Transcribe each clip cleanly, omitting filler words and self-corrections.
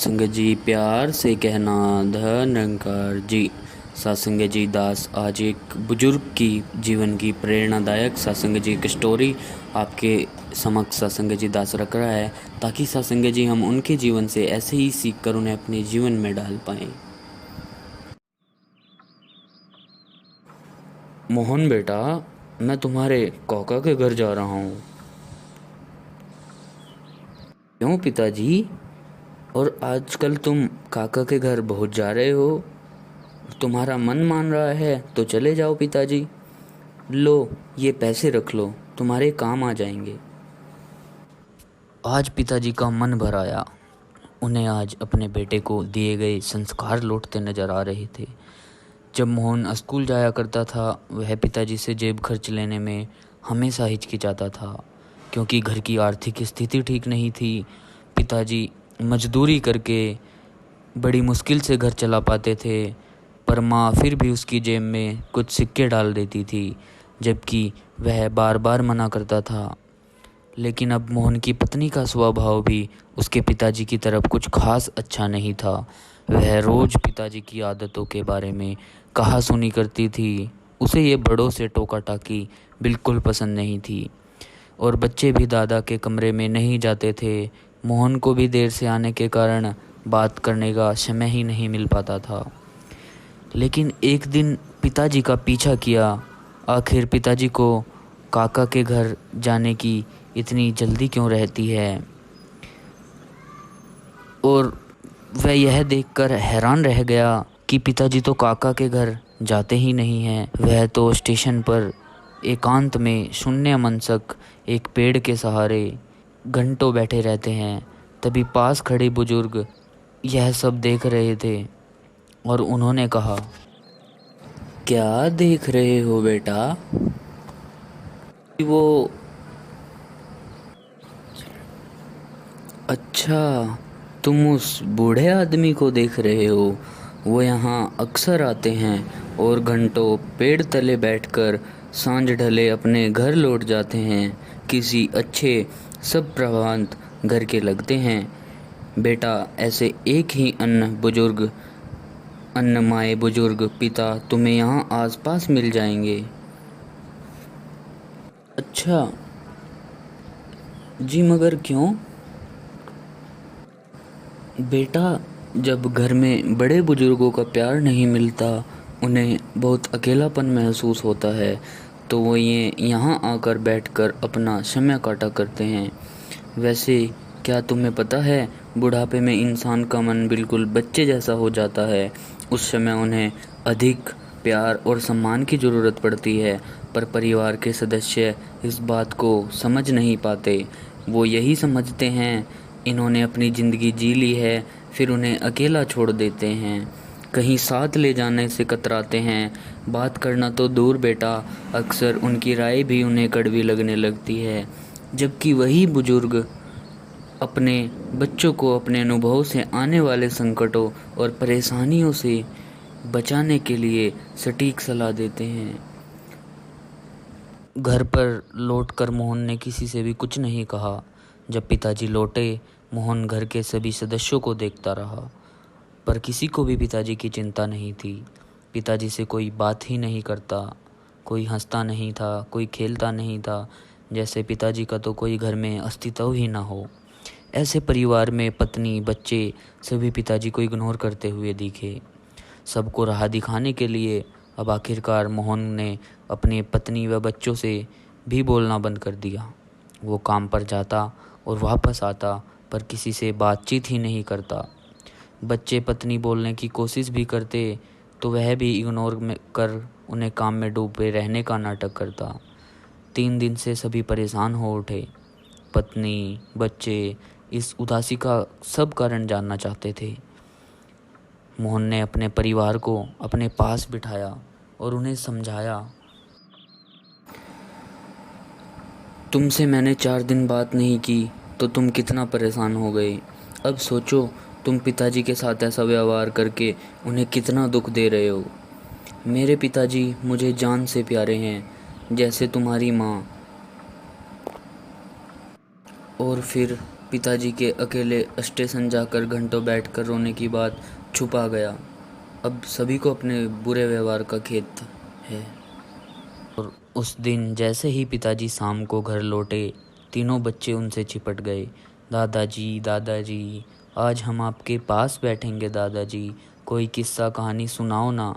सत्संग जी प्यार से कहना धन निरंकार जी। सत्संग जी दास आज एक बुजुर्ग की जीवन की प्रेरणादायक सत्संग जी एक स्टोरी आपके समक्ष सत्संग जी दास रख रहा है, ताकि सत्संग जी हम उनके जीवन से ऐसे ही सीख कर उन्हें अपने जीवन में डाल पाएं। मोहन बेटा, मैं तुम्हारे काका के घर जा रहा हूँ। क्यों पिताजी? और आजकल तुम काका के घर बहुत जा रहे हो। तुम्हारा मन मान रहा है तो चले जाओ पिताजी। लो, ये पैसे रख लो, तुम्हारे काम आ जाएंगे। आज पिताजी का मन भर आया। उन्हें आज अपने बेटे को दिए गए संस्कार लौटते नजर आ रहे थे। जब मोहन स्कूल जाया करता था, वह पिताजी से जेब खर्च लेने में हमेशा हिचकिचाता था, क्योंकि घर की आर्थिक स्थिति ठीक नहीं थी। पिताजी मजदूरी करके बड़ी मुश्किल से घर चला पाते थे, पर माँ फिर भी उसकी जेब में कुछ सिक्के डाल देती थी, जबकि वह बार बार मना करता था। लेकिन अब मोहन की पत्नी का स्वभाव भी उसके पिताजी की तरफ कुछ खास अच्छा नहीं था। वह रोज पिताजी की आदतों के बारे में कहा सुनी करती थी। उसे ये बड़ों से टोका टाकी बिल्कुल पसंद नहीं थी, और बच्चे भी दादा के कमरे में नहीं जाते थे। मोहन को भी देर से आने के कारण बात करने का समय ही नहीं मिल पाता था। लेकिन एक दिन पिताजी का पीछा किया। आखिर पिताजी को काका के घर जाने की इतनी जल्दी क्यों रहती है? और वह यह देखकर हैरान रह गया कि पिताजी तो काका के घर जाते ही नहीं हैं। वह तो स्टेशन पर एकांत में शून्य मनसक एक पेड़ के सहारे घंटों बैठे रहते हैं। तभी पास खड़े बुजुर्ग यह सब देख रहे थे और उन्होंने कहा, क्या देख रहे हो बेटा? वो अच्छा, तुम उस बूढ़े आदमी को देख रहे हो। वो यहाँ अक्सर आते हैं और घंटों पेड़ तले बैठकर सांझ ढले अपने घर लौट जाते हैं। किसी अच्छे सब प्रभात घर के लगते हैं। बेटा, ऐसे एक ही अन्नमाय बुजुर्ग पिता तुम्हें यहाँ आसपास मिल जाएंगे। अच्छा जी, मगर क्यों? बेटा, जब घर में बड़े बुजुर्गों का प्यार नहीं मिलता, उन्हें बहुत अकेलापन महसूस होता है, तो वो ये यहाँ आकर बैठकर अपना समय काटा करते हैं। वैसे क्या तुम्हें पता है, बुढ़ापे में इंसान का मन बिल्कुल बच्चे जैसा हो जाता है। उस समय उन्हें अधिक प्यार और सम्मान की ज़रूरत पड़ती है, पर परिवार के सदस्य इस बात को समझ नहीं पाते। वो यही समझते हैं इन्होंने अपनी ज़िंदगी जी ली है, फिर उन्हें अकेला छोड़ देते हैं। कहीं साथ ले जाने से कतराते हैं। बात करना तो दूर बेटा, अक्सर उनकी राय भी उन्हें कड़वी लगने लगती है। जबकि वही बुजुर्ग अपने बच्चों को अपने अनुभव से आने वाले संकटों और परेशानियों से बचाने के लिए सटीक सलाह देते हैं। घर पर लौटकर मोहन ने किसी से भी कुछ नहीं कहा। जब पिताजी लौटे, मोहन घर के सभी सदस्यों को देखता रहा, पर किसी को भी पिताजी की चिंता नहीं थी। पिताजी से कोई बात ही नहीं करता, कोई हंसता नहीं था, कोई खेलता नहीं था, जैसे पिताजी का तो कोई घर में अस्तित्व ही ना हो। ऐसे परिवार में पत्नी, बच्चे सभी पिताजी को इग्नोर करते हुए दिखे। सबको राह दिखाने के लिए अब आखिरकार मोहन ने अपनी पत्नी व बच्चों से भी बोलना बंद कर दिया। वो काम पर जाता और वापस आता, पर किसी से बातचीत ही नहीं करता। बच्चे पत्नी बोलने की कोशिश भी करते तो वह भी कर उन्हें काम में डूबे रहने का नाटक करता। 3 दिन से सभी परेशान हो उठे। पत्नी, बच्चे इस उदासी का सब कारण जानना चाहते थे। मोहन ने अपने परिवार को अपने पास बिठाया और उन्हें समझाया, तुमसे मैंने 4 दिन बात नहीं की तो तुम कितना परेशान हो गए। अब सोचो, तुम पिताजी के साथ ऐसा व्यवहार करके उन्हें कितना दुख दे रहे हो। मेरे पिताजी मुझे जान से प्यारे हैं, जैसे तुम्हारी माँ। और फिर पिताजी के अकेले स्टेशन जाकर घंटों बैठकर रोने की बात छुपा गया। अब सभी को अपने बुरे व्यवहार का खेद है। और उस दिन जैसे ही पिताजी शाम को घर लौटे, तीनों बच्चे उनसे चिपट गए। दादाजी, दादाजी, आज हम आपके पास बैठेंगे दादाजी, कोई किस्सा कहानी सुनाओ ना।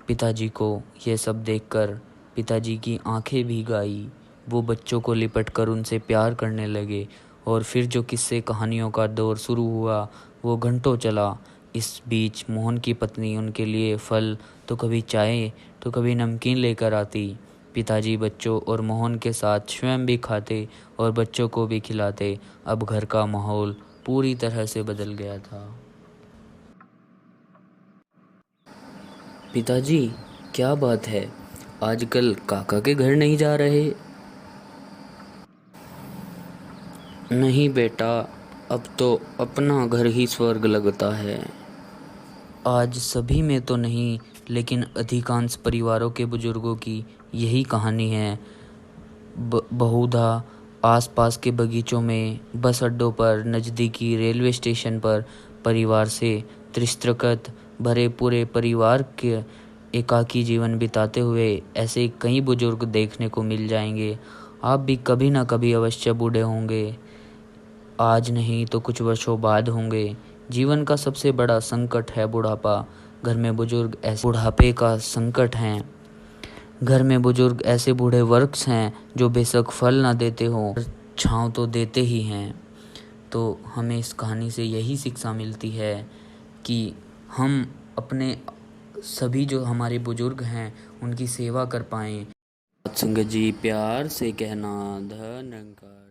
पिताजी को ये सब देखकर पिताजी की आंखें भीग आई। वो बच्चों को लिपटकर उनसे प्यार करने लगे और फिर जो किस्से कहानियों का दौर शुरू हुआ वो घंटों चला। इस बीच मोहन की पत्नी उनके लिए फल, तो कभी चाय, तो कभी नमकीन लेकर आती। पिताजी बच्चों और मोहन के साथ स्वयं भी खाते और बच्चों को भी खिलाते। अब घर का माहौल पूरी तरह से बदल गया था। पिताजी, क्या बात है, आजकल काका के घर नहीं जा रहे? नहीं बेटा, अब तो अपना घर ही स्वर्ग लगता है। आज सभी में तो नहीं, लेकिन अधिकांश परिवारों के बुजुर्गों की यही कहानी है। बहुधा आसपास के बगीचों में, बस अड्डों पर, नज़दीकी रेलवे स्टेशन पर परिवार से त्रिस्तृकत भरे पूरे परिवार के एकाकी जीवन बिताते हुए ऐसे कई बुजुर्ग देखने को मिल जाएंगे। आप भी कभी ना कभी अवश्य बूढ़े होंगे। आज नहीं तो कुछ वर्षों बाद होंगे। जीवन का सबसे बड़ा संकट है बुढ़ापा। घर में बुजुर्ग ऐसे बुढ़ापे का संकट हैं। घर में बुजुर्ग ऐसे बूढ़े वृक्ष हैं जो बेशक फल ना देते हों, छांव तो देते ही हैं। तो हमें इस कहानी से यही शिक्षा मिलती है कि हम अपने सभी जो हमारे बुजुर्ग हैं उनकी सेवा कर पाएँ। संगत जी, प्यार से कहना, धन्यवाद।